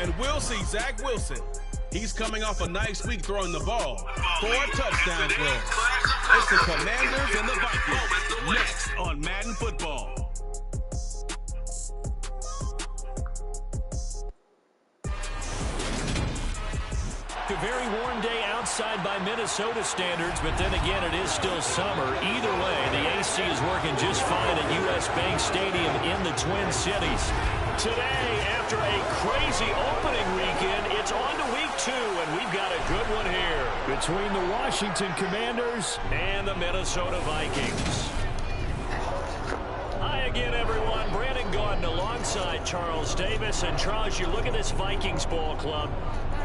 And we'll see Zach Wilson. He's coming off a nice week throwing the ball. 4 touchdowns there. It's the Commanders and the Vikings. Next on Madden Football. A very warm day outside by Minnesota standards, but then again, it is still summer. Either way, the AC is working just fine at U.S. Bank Stadium in the Twin Cities. Today, after a crazy opening weekend, it's on to week 2, and we've got a good one here between the Washington Commanders and the Minnesota Vikings. Hi again, everyone. Brandon Gaudin alongside Charles Davis. And Charles, you look at this Vikings ball club.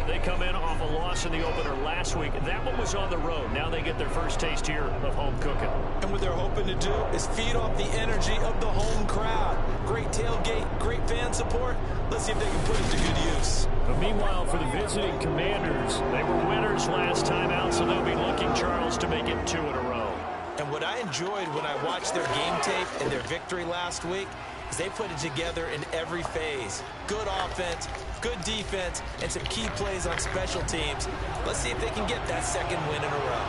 They come in off a loss in the opener last week. That one was on the road. Now they get their first taste here of home cooking. And what they're hoping to do is feed off the energy of the home crowd. Great tailgate, great fan support. Let's see if they can put it to good use. But meanwhile, for the visiting Commanders, they were winners last time out, so they'll be looking, Charles, to make it 2 in a row. And what I enjoyed when I watched their game tape and their victory last week is they put it together in every phase. Good offense, good defense, and some key plays on special teams. Let's see if they can get that second win in a row.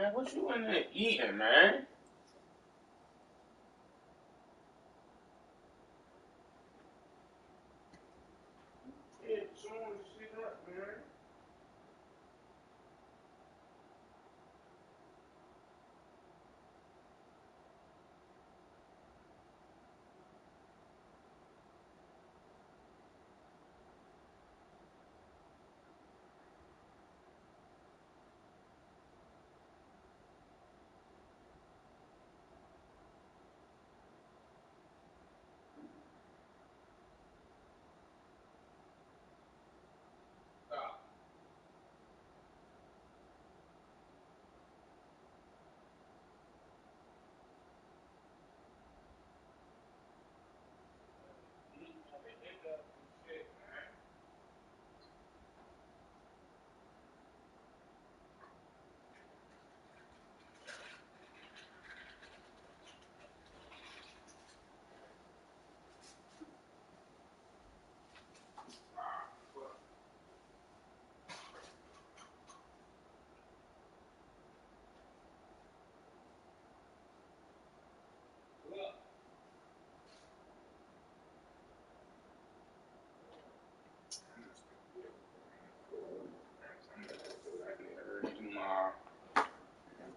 Man, what you in there eating, man? Yeah, showing the shit up, man.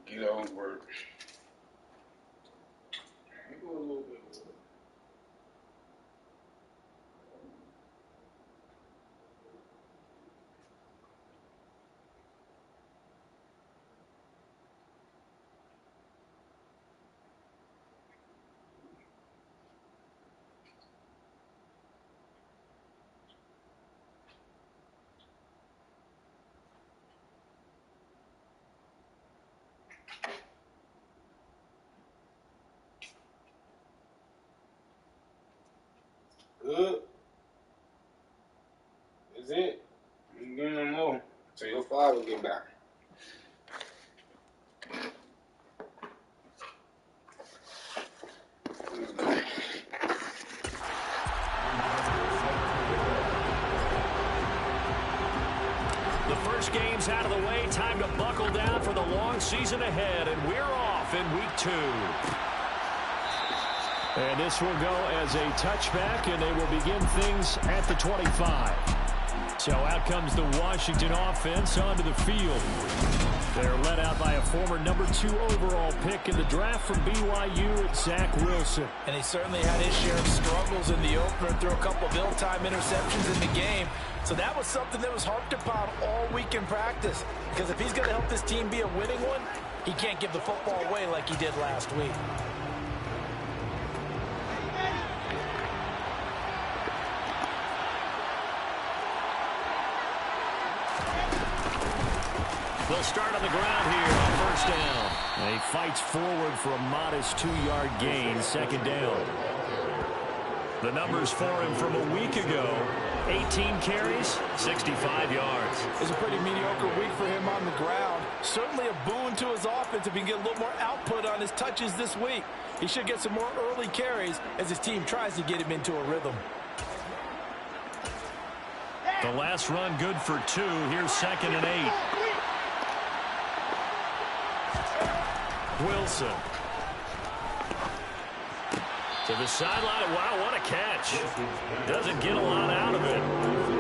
Get on work. Go a little bit. Good. Is it? You get no more till your father get back. The first game's out of the way. Time to buckle down for the long season ahead, and we're off in week 2. And this will go as a touchback, and they will begin things at the 25. So out comes the Washington offense onto the field. They're led out by a former number 2 overall pick in the draft from BYU, Zach Wilson. And he certainly had his share of struggles in the opener, threw a couple of ill-timed interceptions in the game. So that was something that was harped upon all week in practice. Because if he's going to help this team be a winning one, he can't give the football away like he did last week. They'll start on the ground here on first down. And he fights forward for a modest 2-yard gain, second down. The numbers for him from a week ago: 18 carries, 65 yards. It was a pretty mediocre week for him on the ground. Certainly a boon to his offense if he can get a little more output on his touches this week. He should get some more early carries as his team tries to get him into a rhythm. The last run good for 2. Here's 2nd and 8. Wilson. To the sideline. Wow, what a catch. Doesn't get a lot out of it,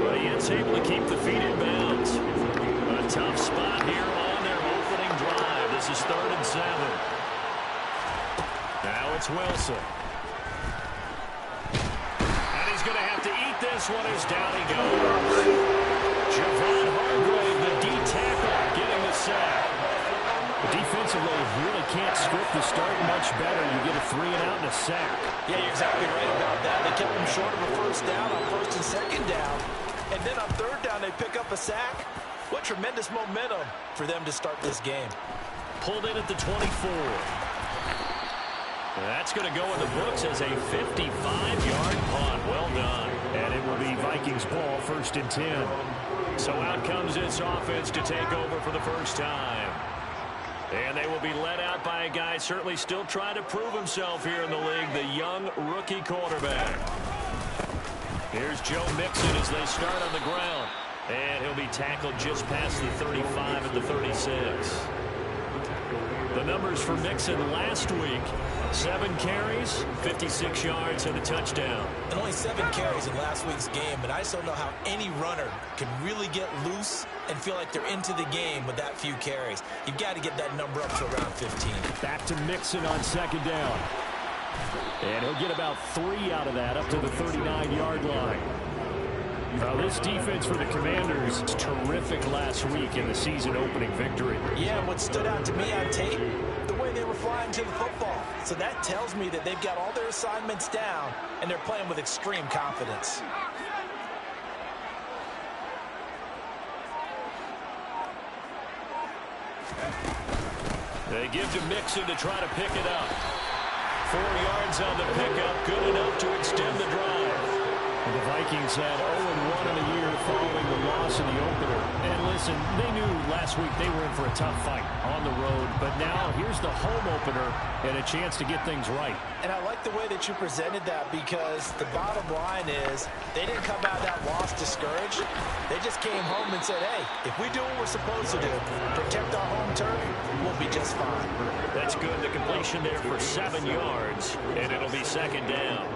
but he is able to keep the feet in bounds. A tough spot here on their opening drive. This is 3rd and 7. Now it's Wilson. And he's going to have to eat this one as down he goes. Javon Hargrave, the D-tackle, getting the sack. Defensively, really can't script the start much better. You get a 3-and-out and a sack. Yeah, you're exactly right about that. They kept them short of a first down on 1st and 2nd down. And then on 3rd down, they pick up a sack. What tremendous momentum for them to start this game. Pulled in at the 24. That's going to go in the books as a 55-yard punt. Well done. And it will be Vikings ball, 1st and 10. So out comes this offense to take over for the first time. And they will be led out by a guy certainly still trying to prove himself here in the league, the young rookie quarterback. Here's Joe Mixon as they start on the ground. And he'll be tackled just past the 35 at the 36. The numbers for Mixon last week: 7 carries, 56 yards, and a touchdown. And only 7 carries in last week's game, and I just don't know how any runner can really get loose and feel like they're into the game with that few carries. You've got to get that number up to around 15. Back to Mixon on 2nd down. And he'll get about 3 out of that, up to the 39-yard line. Now, this defense for the Commanders was terrific last week in the season-opening victory. Yeah, what stood out to me on tape, the way they were flying to the football. So that tells me that they've got all their assignments down, and they're playing with extreme confidence. They give to Mixon to try to pick it up. 4 yards on the pickup, good enough to extend the drive. And the Vikings had 0-1 in the year following the loss in the opener. And listen, they knew last week they were in for a tough fight on the road. But now here's the home opener and a chance to get things right. And I like the way that you presented that, because the bottom line is they didn't come out of that loss discouraged. They just came home and said, hey, if we do what we're supposed to do, protect our home turf, we'll be just fine. That's good. The completion there for 7 yards, and it'll be 2nd down.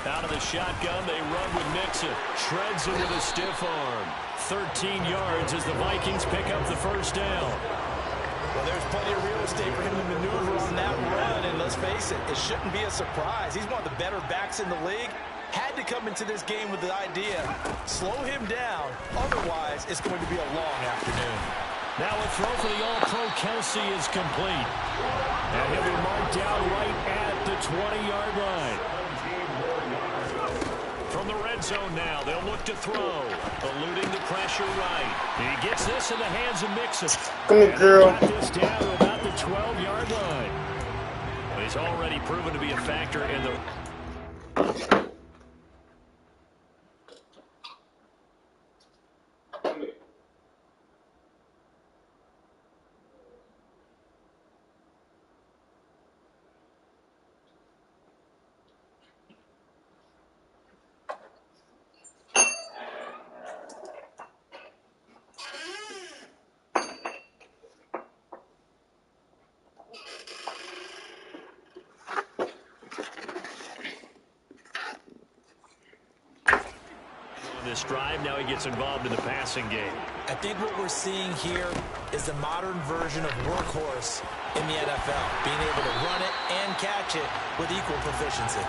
Out of the shotgun, they run with Mixon. Shreds him with a stiff arm. 13 yards as the Vikings pick up the 1st down. Well, there's plenty of real estate for him to maneuver on that run, and let's face it, it shouldn't be a surprise. He's one of the better backs in the league. Had to come into this game with the idea, slow him down, otherwise it's going to be a long afternoon. Now a throw for the All-Pro Kelsey is complete. And he'll be marked down right at the 20-yard line. From the red zone now, they'll look to throw. Eluding the pressure right. He gets this in the hands of Mixon. Come here, girl. Got this down to about the 12-yard line. But he's already proven to be a factor in the... this drive. Now he gets involved in the passing game. I think what we're seeing here is the modern version of workhorse in the NFL, being able to run it and catch it with equal proficiency.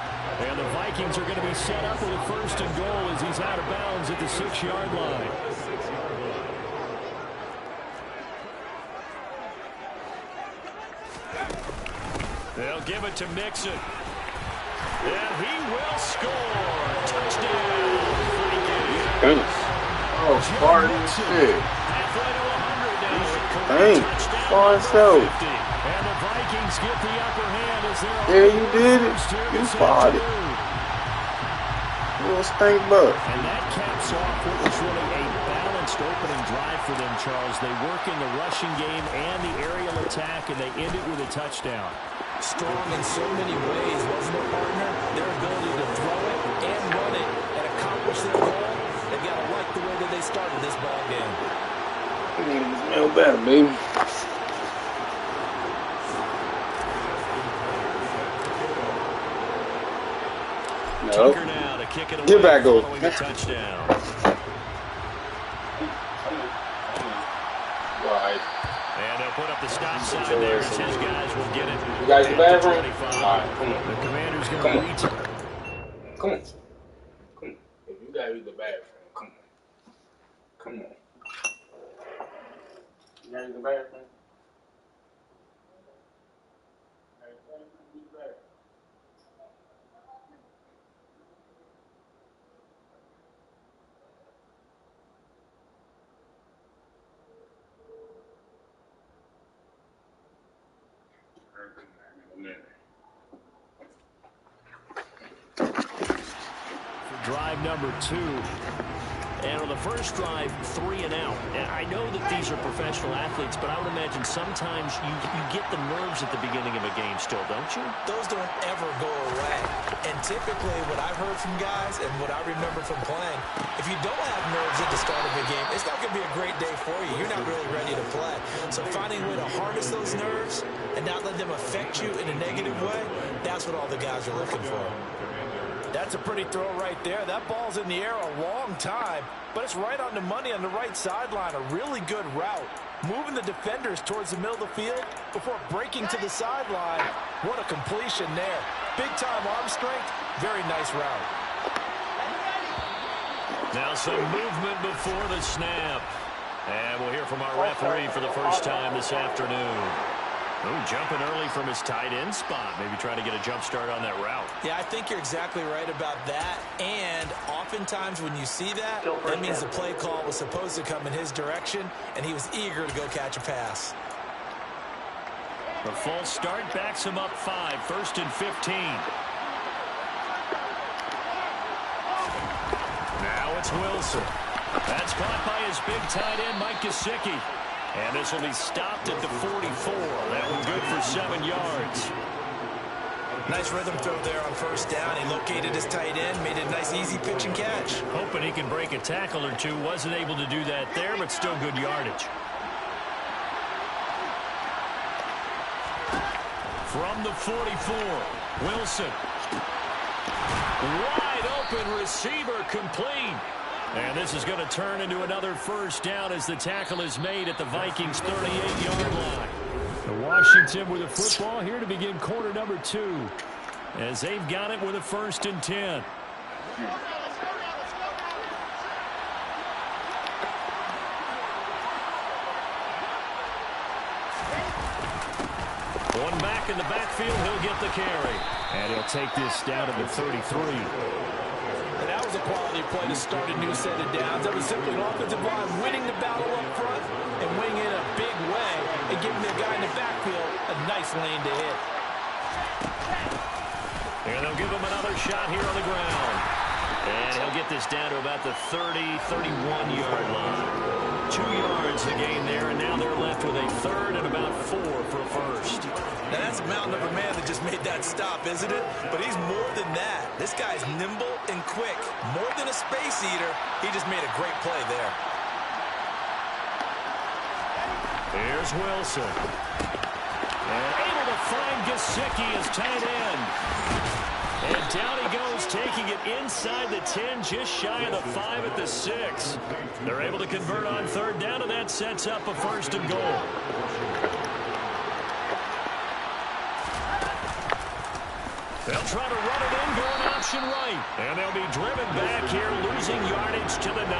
And the Vikings are going to be set up with a 1st and goal as he's out of bounds at the 6-yard line. They'll give it to Mixon. And he will score. Touchdown. Oh, Spartan shit. Dang, far so. And the Vikings get the upper hand as they're... Yeah, you did it. You fought it. Little stink bug. And that caps off what was really a balanced opening drive for them, Charles. They work in the rushing game and the aerial attack, and they end it with a touchdown. Strong in so many ways, wasn't it, partner? Their ability to throw it and run it and accomplish their goal. They've got to like the way that they started this ball game. It smell better, baby. No. Now to kick it away. Get back, go. Touchdown. Right. And they'll put up the stop sign there as his guys will get it. You guys in the bathroom? 25. All right, come on. The Commander's going to reach. Come on. Come on. If you gotta use the bathroom, come on. Come on. You gotta use the bathroom? Drive number 2. And on the first drive, 3 and out. And I know that these are professional athletes, but I would imagine sometimes you get the nerves at the beginning of a game still, don't you? Those don't ever go away. And typically what I've heard from guys and what I remember from playing, if you don't have nerves at the start of a game, it's not going to be a great day for you. You're not really ready to play. So finding a way to harness those nerves and not let them affect you in a negative way, that's what all the guys are looking for. That's a pretty throw right there. That ball's in the air a long time, but it's right on the money on the right sideline. A really good route. Moving the defenders towards the middle of the field before breaking to the sideline. What a completion there. Big-time arm strength. Very nice route. Now some movement before the snap. And we'll hear from our referee for the first time this afternoon. Ooh, jumping early from his tight end spot. Maybe trying to get a jump start on that route. Yeah, I think you're exactly right about that. And oftentimes when you see that, that means the play call was supposed to come in his direction, and he was eager to go catch a pass. The false start backs him up 5, 1st and 15. Now it's Wilson. That's caught by his big tight end, Mike Gesicki. And this will be stopped at the 44. That one good for 7 yards. Nice rhythm throw there on first down. He located his tight end, made a nice easy pitch and catch. Hoping he can break a tackle or two. Wasn't able to do that there, but still good yardage. From the 44, Wilson. Wide open receiver complete. And this is going to turn into another first down as the tackle is made at the Vikings' 38-yard line. The Washington with a football here to begin quarter number 2 as they've got it with a 1st and 10. One back in the backfield, he'll get the carry. And he'll take this down to the 33. And that was a quality play to start a new set of downs. That was simply an offensive line winning the battle up front and winning it a big way and giving the guy in the backfield a nice lane to hit. And they'll give him another shot here on the ground. And he'll get this down to about the 30, 31-yard line. 2 yards to gain there, and now they're left with a 3rd and about 4 for a first. Now that's a mountain of a man that just made that stop, isn't it? But he's more than that. This guy's nimble and quick. More than a space eater, he just made a great play there. Here's Wilson. And able to find Gesicki as tight end. And down he goes, taking it inside the 10, just shy of the 5 at the 6. They're able to convert on 3rd down, and that sets up a 1st and goal. They'll try to run it in, going option right. And they'll be driven back here, losing yardage to the 9.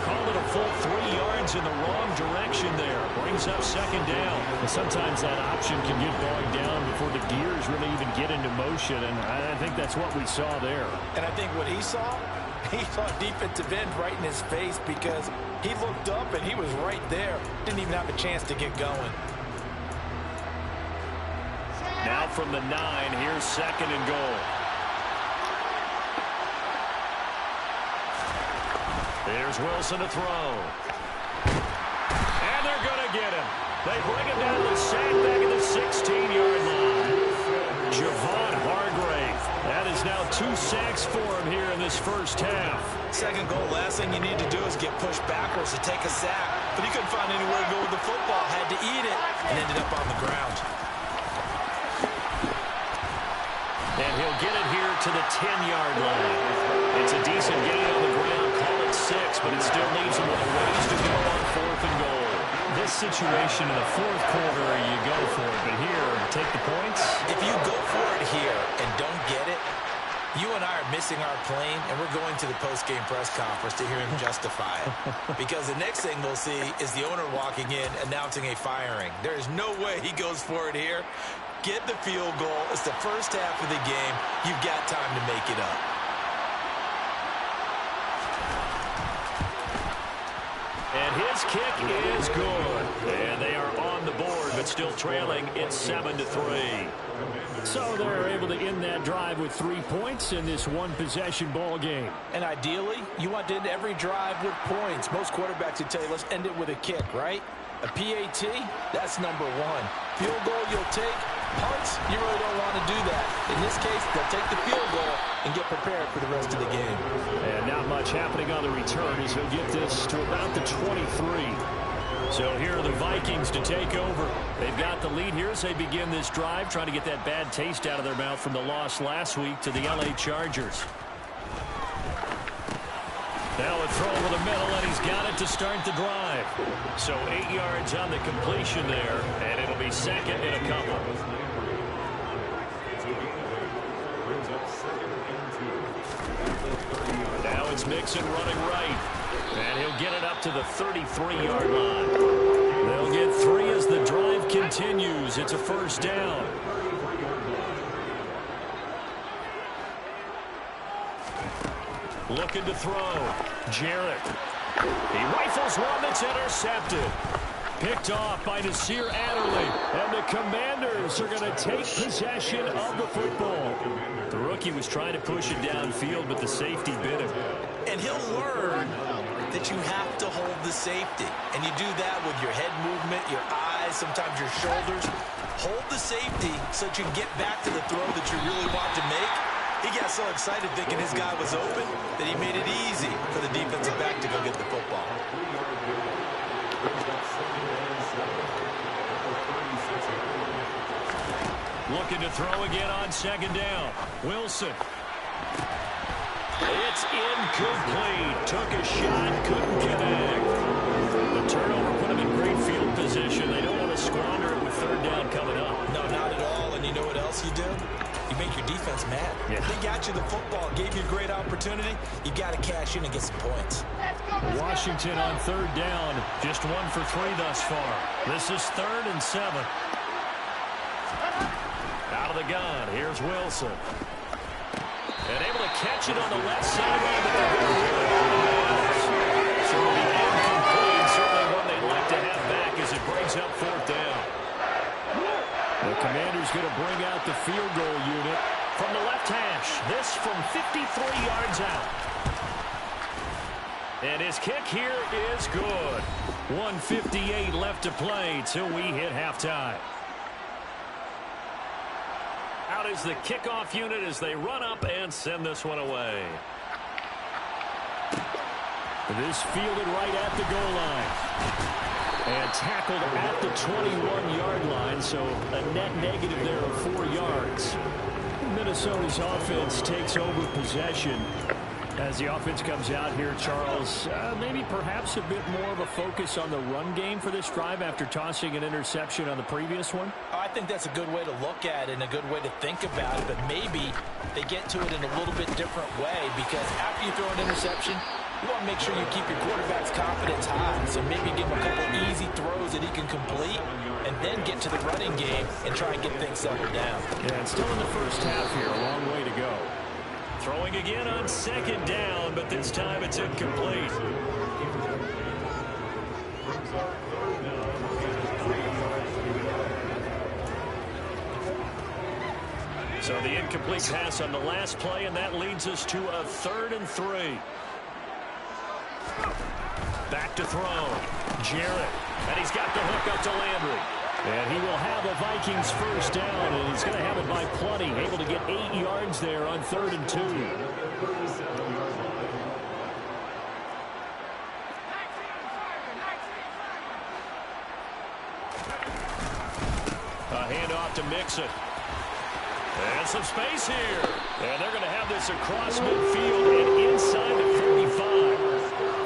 Call it a full 3 yards in the wrong direction there. Brings up 2nd down. And sometimes that option can get bogged down before the gears really even get into motion, and I think that's what we saw there. And I think what he saw defensive end right in his face because he looked up and he was right there. Didn't even have a chance to get going. Now from the 9, here's 2nd and goal. There's Wilson to throw. And they're going to get him. They bring him down the sack back at the 16-yard line. Javon Hargrave. That is now 2 sacks for him here in this first half. 2nd goal, last thing you need to do is get pushed backwards to take a sack. But he couldn't find anywhere to go with the football. Had to eat it and ended up on the ground. And he'll get it here to the 10-yard line. It's a decent gain on the ground. Call it 6, but it still leaves him with a ways to go on 4th and goal. This situation in the 4th quarter, you go for it. But here, take the points. If you go for it here and don't get it, you and I are missing our plane, and we're going to the post-game press conference to hear him justify it. Because the next thing we'll see is the owner walking in, announcing a firing. There is no way he goes for it here. Get the field goal. It's the first half of the game. You've got time to make it up. And his kick is good. And they are on the board, but still trailing. It's 7-3. So they're able to end that drive with 3 points in this one-possession ball game. And ideally, you want to end every drive with points. Most quarterbacks would tell you, let's end it with a kick, right? A PAT, that's number one. Field goal you'll take. Punts, you really don't want to do that. In this case, they'll take the field goal and get prepared for the rest of the game. And not much happening on the return as he'll get this to about the 23. So here are the Vikings to take over. They've got the lead here as they begin this drive, trying to get that bad taste out of their mouth from the loss last week to the LA Chargers. Now a throw over the middle, and he's got it to start the drive. So 8 yards on the completion there, and it'll be second and a couple. Now it's Mixon running right, and he'll get it up to the 33-yard line. They'll get 3 as the drive continues. It's a first down. Looking to throw. Jarrett. He rifles one that's intercepted. Picked off by Nasir Adderley. And the Commanders are going to take possession of the football. The rookie was trying to push it downfield, but the safety bit him. And he'll learn that you have to hold the safety. And you do that with your head movement, your eyes, sometimes your shoulders. Hold the safety so that you can get back to the throw that you really want to make. He got so excited thinking his guy was open that he made it easy for the defensive back to go get the football. Looking to throw again on second down. Wilson. It's incomplete. Took a shot, couldn't connect. The turnover put him in great field position. They don't want to squander it with third down coming up. No, not at all. And you know what else you do? You make your defense mad. Yeah. They got you the football, gave you a great opportunity. You got to cash in and get some points. Washington on third down. Just 1 for 3 thus far. This is 3rd and 7. Out of the gun. Here's Wilson. And able to catch it on the left sideline, but they're going to run it out of bounds. So it'll be incomplete. Certainly one they'd like to have back as it brings up 4th down. The Commanders going to bring out the field goal unit From the left hash. This from 53 yards out. And his kick here is good. 1:58 left to play till we hit halftime. Out is the kickoff unit as they run up and send this one away. This fielded right at the goal line. And tackled at the 21-yard line, so a net negative there of 4 yards. Minnesota's offense takes over possession. As the offense comes out here, Charles, maybe perhaps a bit more of a focus on the run game for this drive after tossing an interception on the previous one? I think that's a good way to look at it and a good way to think about it, but maybe they get to it in a little bit different way, because after you throw an interception, you want to make sure you keep your quarterback's confidence high. So maybe give him a couple easy throws that he can complete and then get to the running game and try and get things settled down. Yeah, it's still in the first half here. A long way to go. Throwing again on second down, but this time it's incomplete. So the incomplete pass on the last play, and that leads us to a 3rd and 3. Back to throw. Jarrett. And he's got the hook up to Landry. And he will have a Vikings first down, and he's going to have it by plenty. Able to get 8 yards there on 3rd and 2. A handoff to Mixon. And some space here. And they're going to have this across midfield and inside the 45.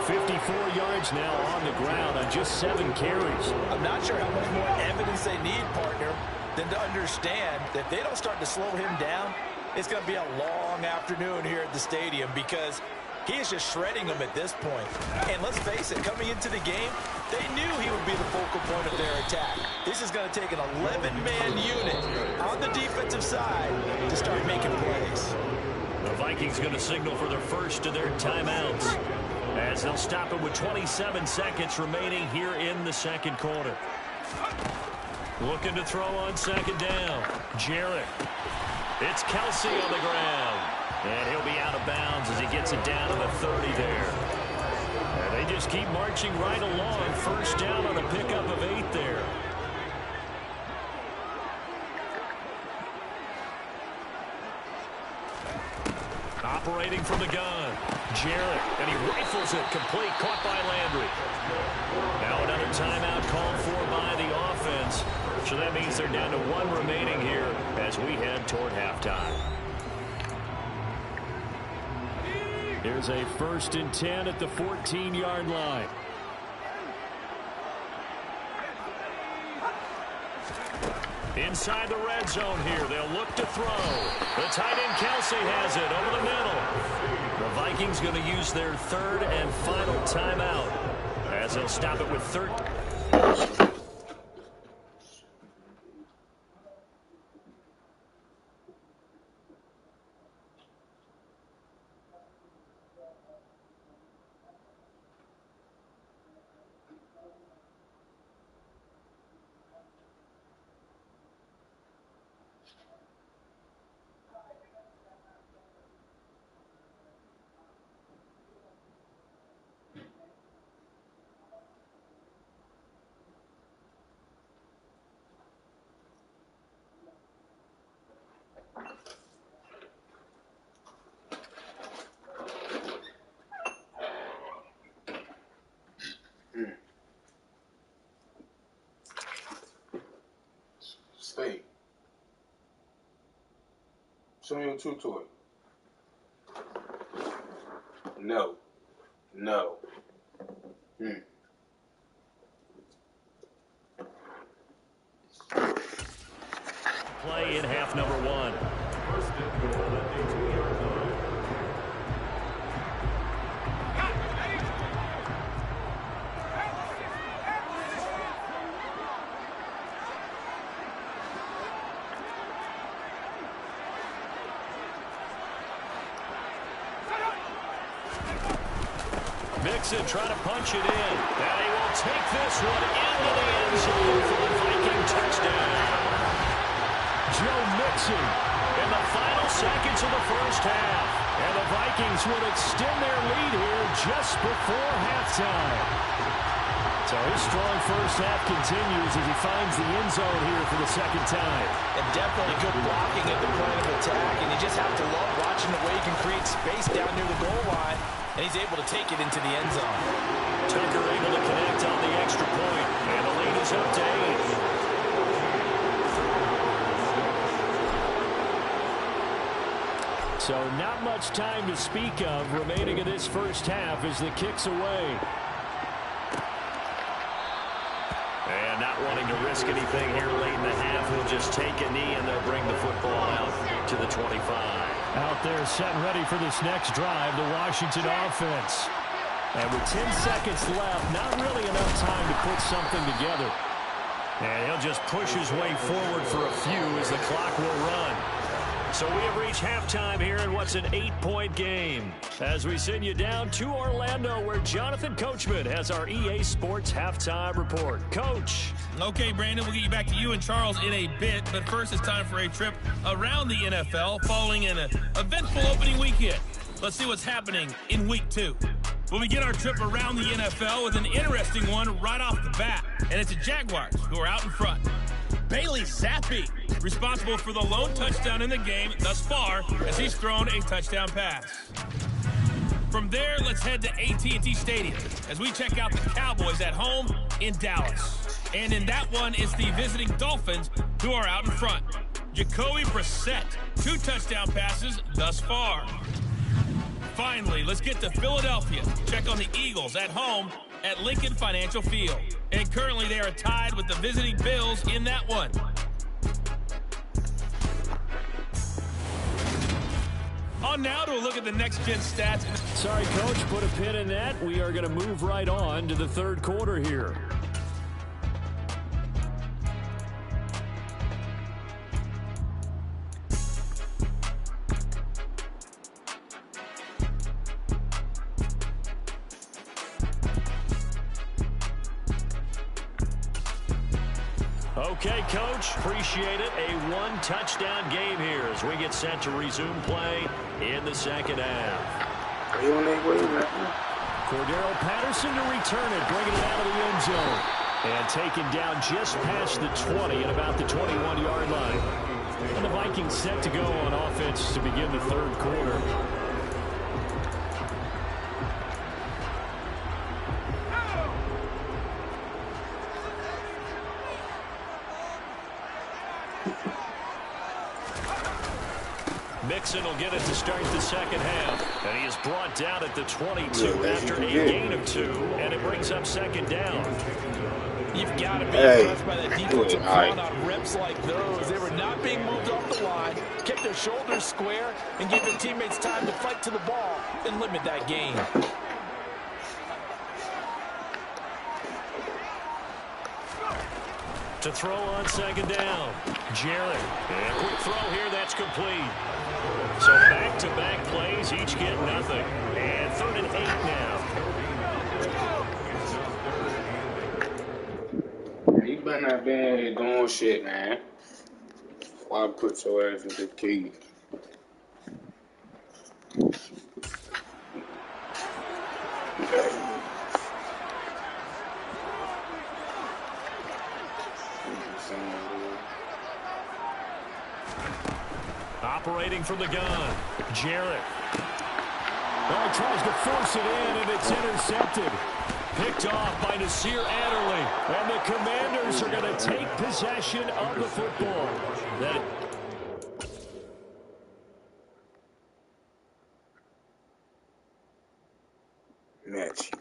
54 yards now on the ground on just 7 carries. I'm not sure how much more evidence they need, partner, than to understand that if they don't start to slow him down, it's going to be a long afternoon here at the stadium, because he is just shredding them at this point. And let's face it, coming into the game, they knew he would be the focal point of their attack. This is going to take an 11-man unit on the defensive side to start making plays. The Vikings going to signal for their first of their timeouts, as they'll stop it with 27 seconds remaining here in the second quarter. Looking to throw on second down. Jarrett. It's Kelsey on the ground. And he'll be out of bounds as he gets it down to the 30 there. And they just keep marching right along. First down on a pickup of 8 there. Operating from the gun. Jarrett. And he rifles it complete. Caught by Landry. Now another timeout called for by the offense. So that means they're down to 1 remaining here as we head toward halftime. Here's a 1st and 10 at the 14-yard line. Inside the red zone here. They'll look to throw. The tight end Kelsey has it over the middle. The Vikings going to use their 3rd and final timeout as they'll stop it with 13. Stay. Show me a true toy. No. No. Play in half number 1. Mixon trying to punch it in. And he will take this one into the end zone for the Viking touchdown. Joe Mixon in the final seconds of the first half. And the Vikings would extend their lead here just before halftime. So his strong first half continues as he finds the end zone here for the 2nd time. And definitely good blocking at the point of attack. And you just have to love watching the way he can create space down near the goal line. And he's able to take it into the end zone. Tucker able to connect on the extra point. And the lead is up to 8. So not much time to speak of remaining in this first half as the kick's away. And not wanting to risk anything here late in the half, he'll just take a knee and they'll bring the football out to the 25. Out there set and ready for this next drive, the Washington offense. And with 10 seconds left, not really enough time to put something together. And he'll just push his way forward for a few as the clock will run. So we have reached halftime here in what's an 8-point game. As we send you down to Orlando where Jonathan Coachman has our EA Sports Halftime Report. Coach. Okay, Brandon, we'll get you back to you and Charles in a bit. But first, it's time for a trip around the NFL following an eventful opening weekend. Let's see what's happening in Week 2. We'll begin our trip around the NFL with an interesting one right off the bat. And it's the Jaguars who are out in front. Bailey Zappi, responsible for the lone touchdown in the game thus far as he's thrown a touchdown pass. From there, let's head to AT&T Stadium as we check out the Cowboys at home in Dallas. And in that one, it's the visiting Dolphins who are out in front. Jacoby Brissett, 2 touchdown passes thus far. Finally, let's get to Philadelphia. Check on the Eagles at home at Lincoln Financial Field. And currently they are tied with the visiting Bills in that one. On now to a look at the next-gen stats. Sorry, Coach, put a pin in that. We are going to move right on to the 3rd quarter here. Okay, Coach, appreciate it. A one-touchdown game here as we get set to resume play in the second half. Are you on their way right now? Cordero Patterson to return it, bringing it out of the end zone. And taken down just past the 20 at about the 21-yard line. And the Vikings set to go on offense to begin the third quarter. Mixon will get it to start the second half. And he is brought down at the 22 after a gain of 2. And it brings up second down. You've got to be impressed by that defensive front on reps like those. They were not being moved off the line, kept their shoulders square, and gave their teammates time to fight to the ball and limit that gain. To throw on second down. Jarrett. And a quick throw here. That's complete. So back-to-back plays, each get nothing. And 3rd and 8 now. You better not be in here doing shit, man. Why put your ass in the key? Operating from the gun. Jarrett. Well, he tries to force it in, and it's intercepted. Picked off by Nasir Adderley. And the Commanders are going to take possession of the football. Match.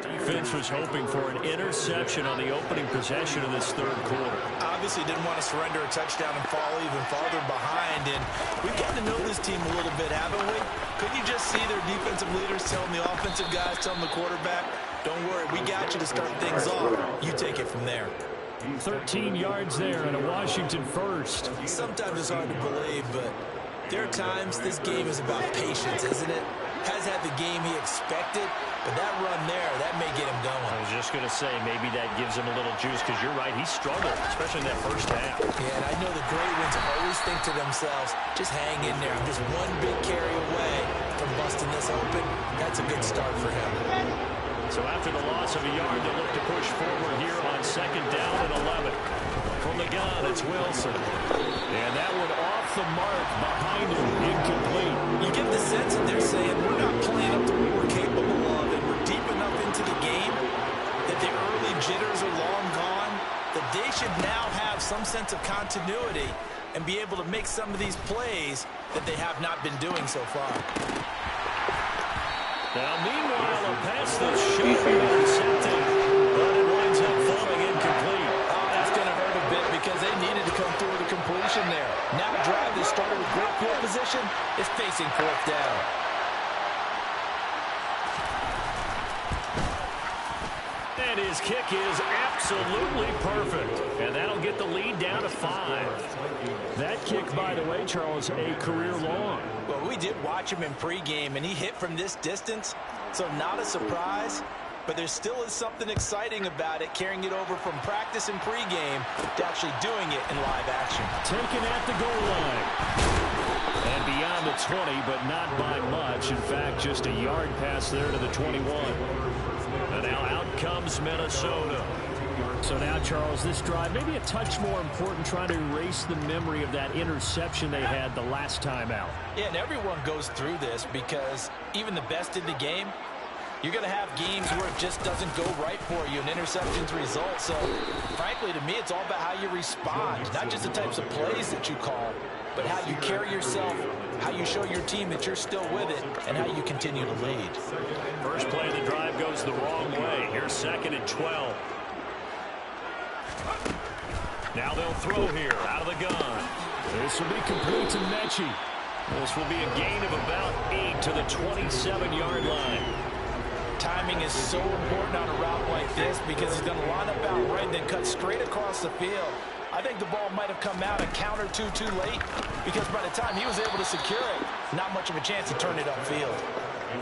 Defense was hoping for an interception on the opening possession of this third quarter. Obviously didn't want to surrender a touchdown and fall even farther behind. And we've gotten to know this team a little bit, haven't we? Couldn't you just see their defensive leaders telling the offensive guys, telling the quarterback, don't worry, we got you to start things off. You take it from there. 13 yards there and a Washington first. Sometimes it's hard to believe, but there are times this game is about patience, isn't it? Has had the game he expected, but that run there, that may get him going. I was just going to say, maybe that gives him a little juice, because you're right, he struggled, especially in that first half. Yeah, and I know the great ones always think to themselves, just hang in there. I'm just one big carry away from busting this open. That's a good start for him. So after the loss of a yard, they look to push forward here on second down and 11. From the gun, it's Wilson. And that one off the mark behind him, incomplete. You get the sense that they're saying, we're not playing up to what we're capable of, and we're deep enough into the game that the early jitters are long gone, that they should now have some sense of continuity and be able to make some of these plays that they have not been doing so far. Now, meanwhile, a pass that should be intercepted, but it winds up falling incomplete. Oh, that's going to hurt a bit because they needed to come through with a completion there. Now a drive that started with great field position is facing 4th down. And his kick is absolutely perfect. And that'll get the lead down to 5. That kick, by the way, Charles, a career long. Well, we did watch him in pregame, and he hit from this distance, so not a surprise. But there still is something exciting about it, carrying it over from practice and pregame to actually doing it in live action. Taken at the goal line. And beyond the 20, but not by much. In fact, just a yard pass there to the 21. And now out comes Minnesota. So now, Charles, this drive maybe a touch more important, trying to erase the memory of that interception they had the last time out. Yeah, and everyone goes through this because even the best in the game, you're going to have games where it just doesn't go right for you, and interceptions result. So, frankly, to me, it's all about how you respond, not just the types of plays that you call, but how you carry yourself, how you show your team that you're still with it, and how you continue to lead. First play of the drive goes the wrong way. Here's 2nd and 12. Now they'll throw here out of the gun. This will be complete to Mechie. This will be a gain of about 8 to the 27-yard line. Timing is so important on a route like this because he's going to line up out right and then cut straight across the field. I think the ball might have come out a count or two too late because by the time he was able to secure it, not much of a chance to turn it upfield.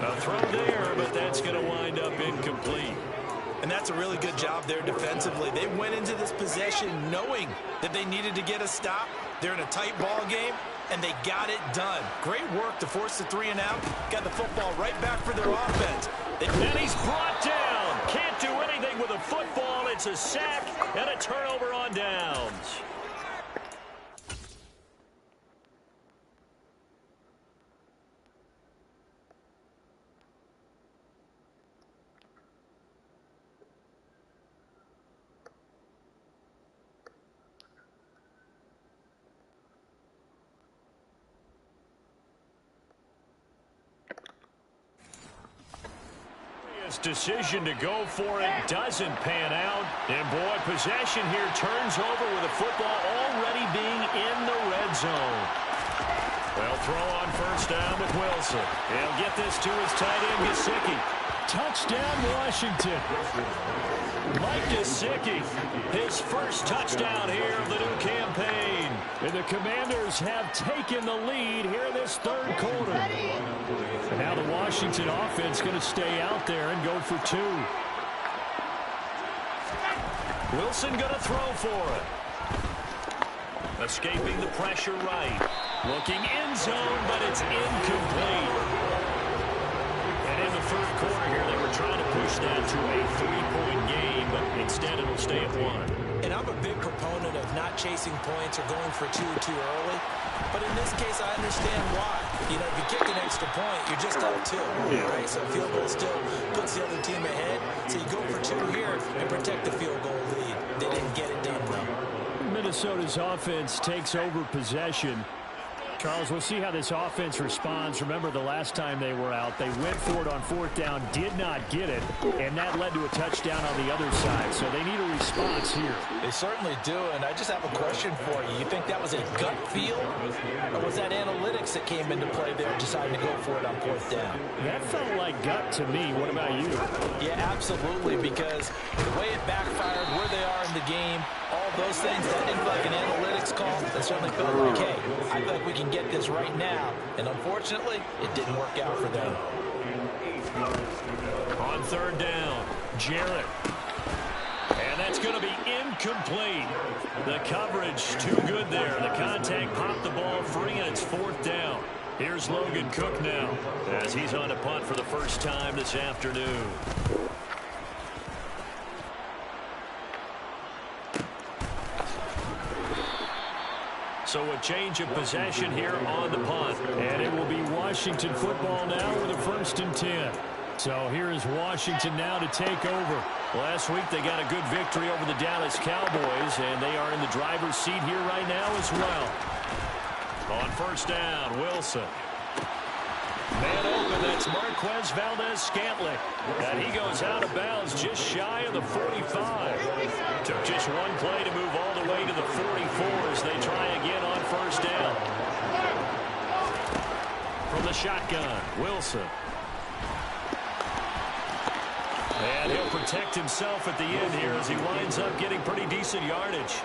A throw there, but that's going to wind up incomplete. And that's a really good job there defensively. They went into this possession knowing that they needed to get a stop. They're in a tight ball game, and they got it done. Great work to force the 3 and out. Got the football right back for their offense. And he's brought down. Can't do anything with a football. It's a sack and a turnover on downs. Decision to go for it doesn't pan out. And boy, possession here turns over with the football already being in the red zone. They'll throw on first down with Wilson. He'll get this to his tight end, Gesicki. Touchdown, Washington. Mike Gesicki, his first touchdown here of the new campaign. And the Commanders have taken the lead here in this third quarter. And now the Washington offense going to stay out there and go for 2. Wilson going to throw for it. Escaping the pressure right. Looking end zone, but it's incomplete. And in the third quarter here, they were trying to push that to a 3-point game, but instead it'll stay at 1. And I'm a big proponent of not chasing points or going for 2 too early. But in this case, I understand why. You know, if you kick an extra point, you're just up 2, right? So field goal still puts the other team ahead. So you go for 2 here and protect the field goal lead. They didn't get it done, though. Minnesota's offense takes over possession. Charles, we'll see how this offense responds. Remember, the last time they were out, they went for it on 4th down, did not get it, and that led to a touchdown on the other side. So they need a response here. They certainly do, and I just have a question for you. You think that was a gut feel, or was that analytics that came into play there deciding to go for it on 4th down? That felt like gut to me. What about you? Yeah, absolutely, because the way it backfired, where they are in the game, all those things, that didn't feel like an analytics call. That certainly felt like, hey, I feel like we can get this right now. And unfortunately, it didn't work out for them. On 3rd down, Jarrett. And that's going to be incomplete. The coverage too good there. The contact popped the ball free, and it's 4th down. Here's Logan Cook now as he's on a punt for the first time this afternoon. So a change of possession here on the punt. And it will be Washington football now with a 1st and 10. So here is Washington now to take over. Last week they got a good victory over the Dallas Cowboys, and they are in the driver's seat here right now as well. On 1st down, Wilson. Man open, that's Marquez Valdez-Scantling. And he goes out of bounds just shy of the 45. Took just one play to move all the way to the 44 as they try again on 1st down. From the shotgun, Wilson. And he'll protect himself at the end here as he winds up getting pretty decent yardage.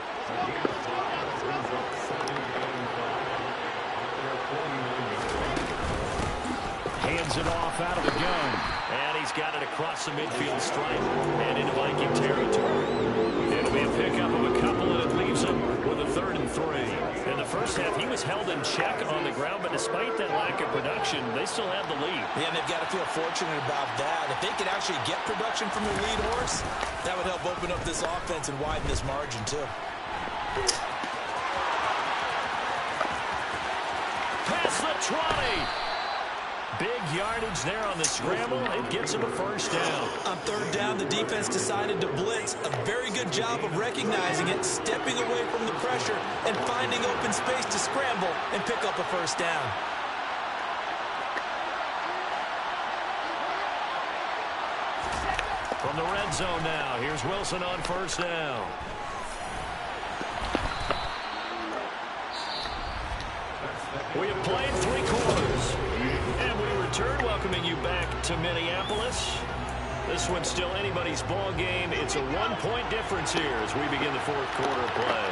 Hands it off out of the gun. And he's got it across the midfield stripe and into Viking territory. It'll be a pickup of a couple, and it leaves him with a 3rd and 3. In the first half, he was held in check on the ground, but despite that lack of production, they still have the lead. Yeah, and they've got to feel fortunate about that. If they could actually get production from their lead horse, that would help open up this offense and widen this margin, too. Past the 20. Big yardage there on the scramble. It gets him a 1st down. On 3rd down, the defense decided to blitz. A very good job of recognizing it, stepping away from the pressure, and finding open space to scramble and pick up a 1st down. From the red zone now, here's Wilson on 1st down. We have played 3 quarters. And we return, welcoming you back to Minneapolis. This one's still anybody's ball game. It's a 1-point difference here as we begin the 4th quarter play.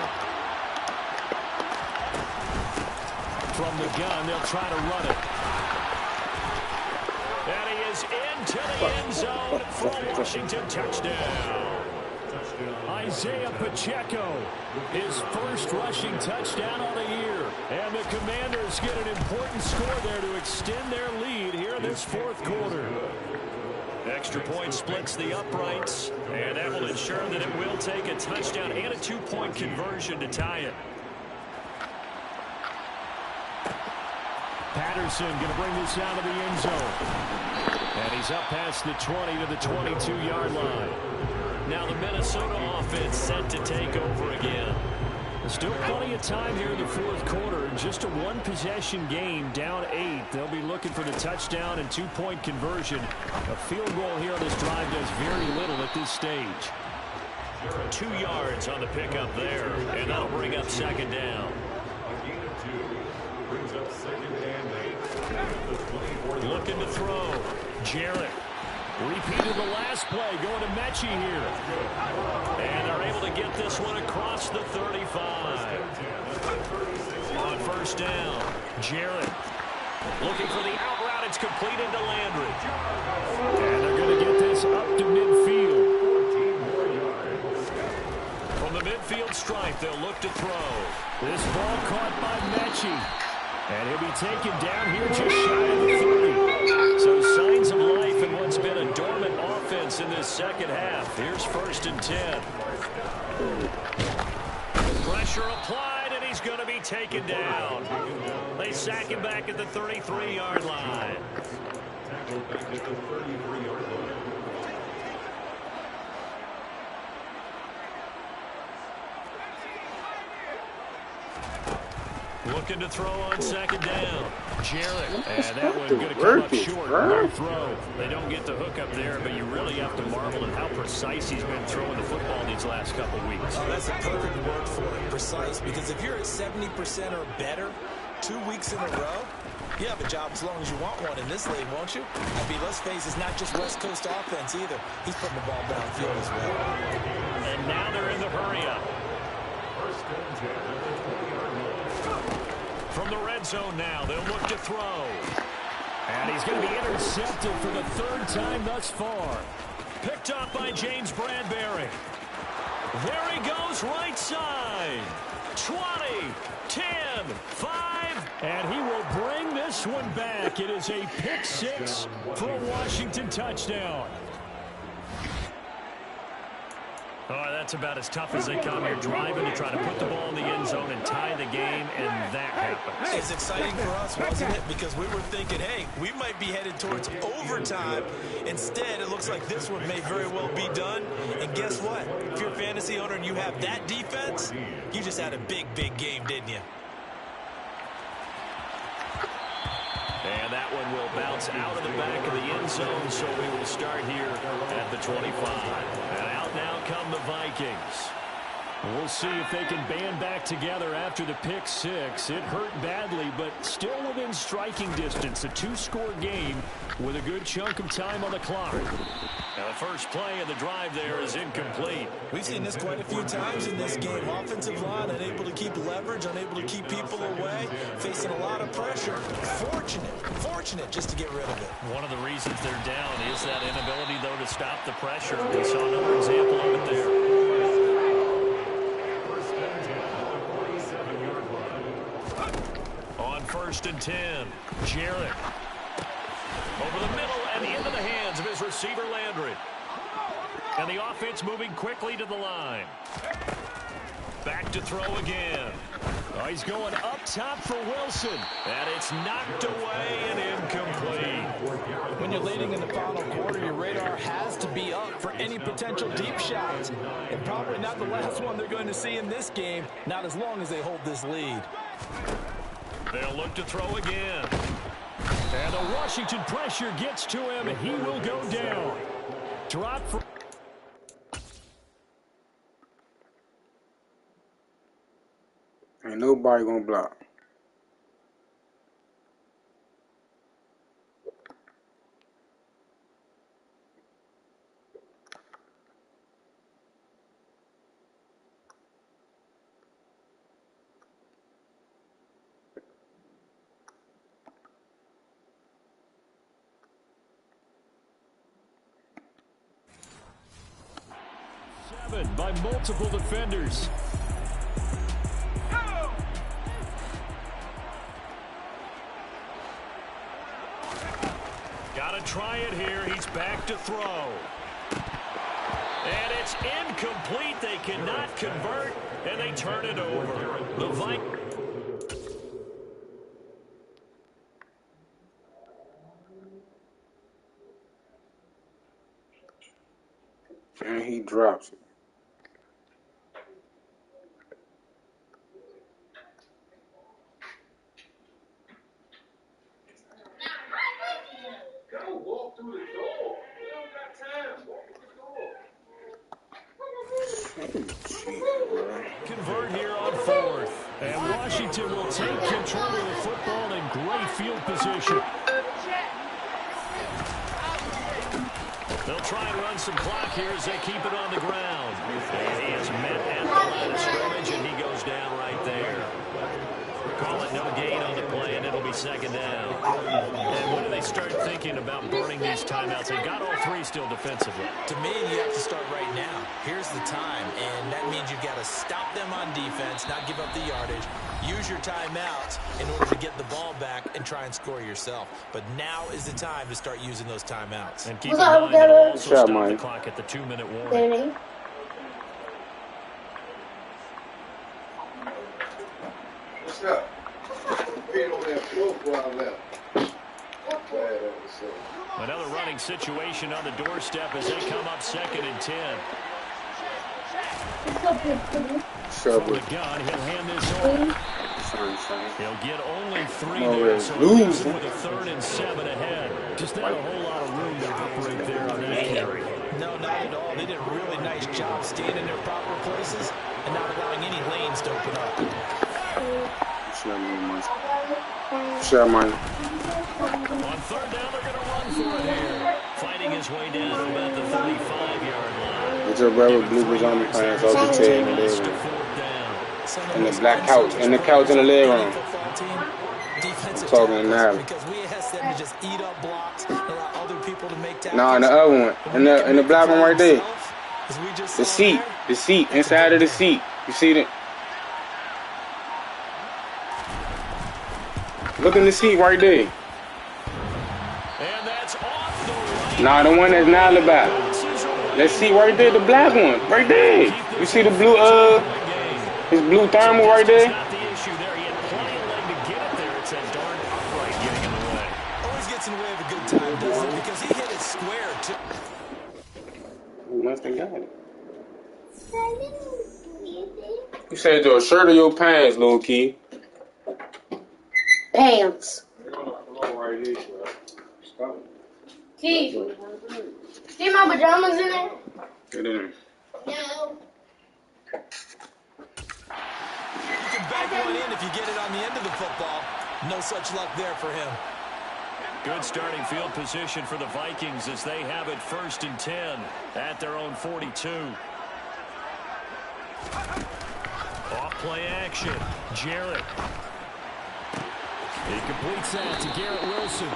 From the gun, they'll try to run it. And he is into the end zone for a Washington touchdown. Isaiah Pacheco, his first rushing touchdown on the year. And the Commanders get an important score there to extend their lead here in this fourth quarter. Extra point splits the uprights, and that will ensure that it will take a touchdown and a two-point conversion to tie it. Patterson going to bring this out of the end zone. And he's up past the 20 to the 22-yard line. Now the Minnesota offense set to take over again. Still plenty of time here in the fourth quarter. Just a one-possession game, down 8. They'll be looking for the touchdown and two-point conversion. A field goal here on this drive does very little at this stage. 2 yards on the pickup there, and that'll bring up second down. Looking to throw. Jarrett. Repeated the last play, going to Mechie here. And they're able to get this one across the 35. On first down, Jarrett. Looking for the out route. It's completed to Landry. And they're going to get this up to midfield. From the midfield stripe, they'll look to throw. This ball caught by Mechie. And he'll be taken down here just shy of the 30. So signs of life in what's been a dormant offense in this second half. Here's 1st and 10. Pressure applied, and he's going to be taken down. They sack him back at the 33-yard line. Looking to throw on second down. Jarrett. And that one's going to come up short. No throw. They don't get the hook up there, but you really have to marvel at how precise he's been throwing the football these last couple weeks. Oh, that's a perfect word for it, precise, because if you're at 70% or better 2 weeks in a row, you have a job as long as you want one in this league, won't you? I mean, let's face it, it's not just West Coast offense either. He's putting the ball downfield as well. And now they're in the hurry-up. From the red zone now, they'll look to throw. And he's going to be intercepted for the 3rd time thus far. Picked up by James Bradbury. There he goes, right side. 20, 10, 5. And he will bring this one back. It is a pick 6 for a Washington touchdown. Oh, that's about as tough as they come here, driving to try to put the ball in the end zone and tie the game, and that happens. It's exciting for us, wasn't it? Because we were thinking, hey, we might be headed towards overtime. Instead, it looks like this one may very well be done. And guess what? If you're a fantasy owner and you have that defense, you just had a big, big game, didn't you? And that one will bounce out of the back of the end zone, so we will start here at the 25. And out now come the Vikings. We'll see if they can band back together after the pick 6. It hurt badly, but still within striking distance. A 2-score game with a good chunk of time on the clock. Now the first play of the drive there is incomplete. We've seen this quite a few times in this game. Offensive line unable to keep leverage, unable to keep people away, facing a lot of pressure. Fortunate just to get rid of it. One of the reasons they're down is that inability, though, to stop the pressure. We saw another example of it there. On 1st and 10, Jarrett. Over the middle and into the hands of his receiver, Landry. And the offense moving quickly to the line. Back to throw again. Oh, he's going up top for Wilson. And it's knocked away and incomplete. When you're leading in the final quarter, your radar has to be up for any potential deep shots. And probably not the last one they're going to see in this game, not as long as they hold this lead. They'll look to throw again. And the Washington pressure gets to him, and he will go down. Drop for... Ain't nobody gonna block. surrounded by multiple defenders. Got to try it here. He's back to throw. And it's incomplete. They cannot convert, and they turn it over. The Vikings. And he drops it. Go walk through the door. We don't got time. Walk through the door. Convert here on 4th. And Washington will take control of the football in great field position. They'll try and run some clock here as they keep it on the ground. And he is met at the line of scrimmage, and he goes down right there. Call it no gain on the play, and it'll be second down. And when do they start thinking about burning these timeouts? They've got all 3 still defensively. To me, you have to start right now. Here's the time, and that means you've got to stop them on defense, not give up the yardage. Use your timeouts in order to get the ball back and try and score yourself. But now is the time to start using those timeouts. And keep in mind that it'll also stop the clock at the 2-minute warning. What's up? Being over there close where I left. Another running situation on the doorstep as they come up 2nd and 10. From the gun, he'll hand this off. He'll get only 3 there, so he leaves it with a 3rd and 7 ahead. Just not a whole lot of room to operate there on that carry. No, not at all. They did a really nice job staying in their proper places and not allowing any lanes to open up. Share mine. On 3rd down, they're going to run for it here. Fighting his way down to about the 35-yard line. Get your brother bloopers on the pants off the chair in the living room. And the black couch. And the couch in the living room. Talking now. Because we asked them to just eat up blocks, allow other people to make tackles. No, in the other one. In the black one right there. The seat. The seat. Inside of the seat. You see that? Look in the seat right there. And that's off the right. Nah, the one that's not about. Let's see right there, the black one, right there. You see the blue, his blue thermal right there? Not the issue there. He had plenty of leg to get it there. It's that darn upright getting in the way. Always gets in the way of a good time, doesn't it? Because he hit it square, too. Who must have got it? You said your shirt or your pants, little kid? Pants. See? See my pajamas in there? Get in. No. You can back one in if you get it on the end of the football. No such luck there for him. Good starting field position for the Vikings as they have it 1st and 10 at their own 42. Off play action. Jarrett. He completes that to Garrett Wilson.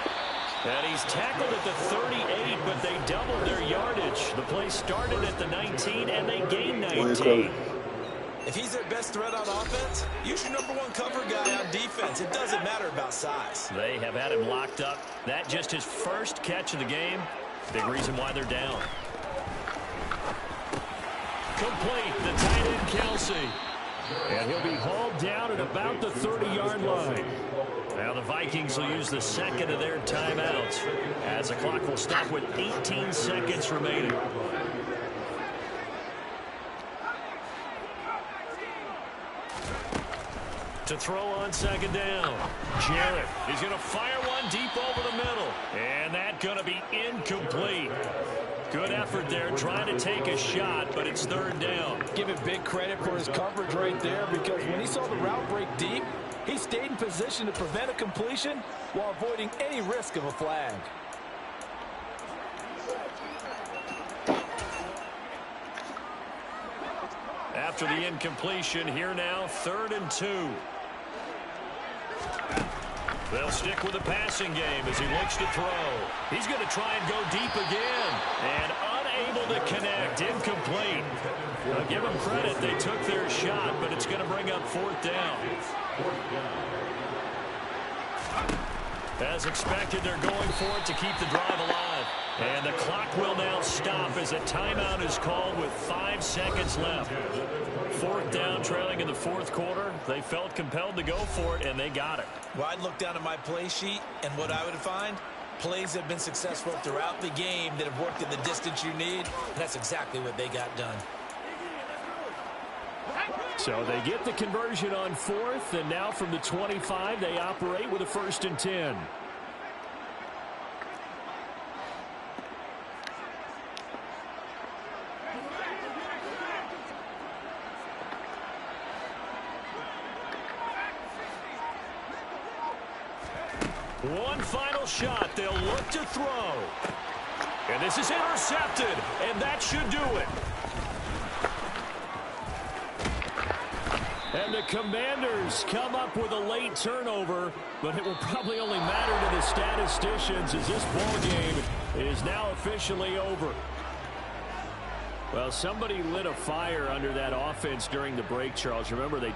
And he's tackled at the 38, but they doubled their yardage. The play started at the 19, and they gained 19. If he's their best threat on offense, use your #1 cover guy on defense. It doesn't matter about size. They have had him locked up. That just his first catch of the game. Big reason why they're down. Complete, the tight end, Kelsey. And he'll be hauled down at about the 30-yard line. Now the Vikings will use the 2nd of their timeouts as the clock will stop with 18 seconds remaining. To throw on 2nd down. Jarrett is going to fire one deep over the middle. And that's going to be incomplete. Good effort there, trying to take a shot, but it's 3rd down. Give him big credit for his coverage right there, because when he saw the route break deep, he stayed in position to prevent a completion while avoiding any risk of a flag. After the incompletion, here now, 3rd and 2. They'll stick with the passing game as he looks to throw. He's going to try and go deep again. And Unable to connect. Incomplete. Now, give them credit. They took their shot, but it's going to bring up 4th down. As expected, they're going for it to keep the drive alive. And the clock will now stop as a timeout is called with 5 seconds left. 4th down, trailing in the 4th quarter. They felt compelled to go for it, and they got it. Well, I'd look down at my play sheet, and what I would find, plays that have been successful throughout the game that have worked in the distance you need, and that's exactly what they got done. So they get the conversion on 4th, and now from the 25, they operate with a 1st and 10. One final shot. They'll look to throw. And this is intercepted, and that should do it. And the Commanders come up with a late turnover, but it will probably only matter to the statisticians as this ball game is now officially over. Well, somebody lit a fire under that offense during the break, Charles. Remember, they